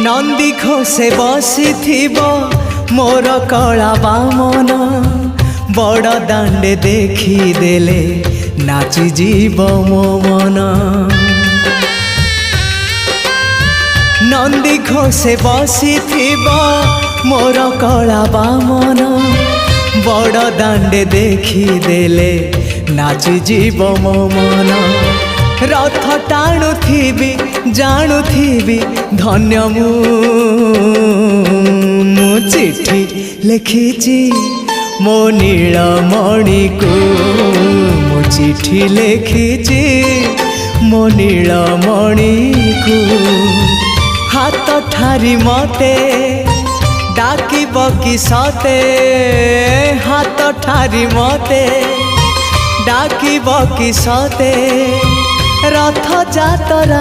नंदी घोषे बसी मोर कला बामन बड़ दांडे देखी देले नाची जीव मो मन। नंदी घोषे बसी मोर कला बामन बड़ दांडे देखी देले नाची जीव मो मन। रथ टाणुथिबी जाणुथिबी धन्य मु चिट्ठी लिखिची मो नीलमणि को मु चिट्ठी लिखिची मो नीलमणि को। हाथ ठारी मते डाकिब कि सते हाथ ठारी मते डाकिब कि सते रथ जातरा।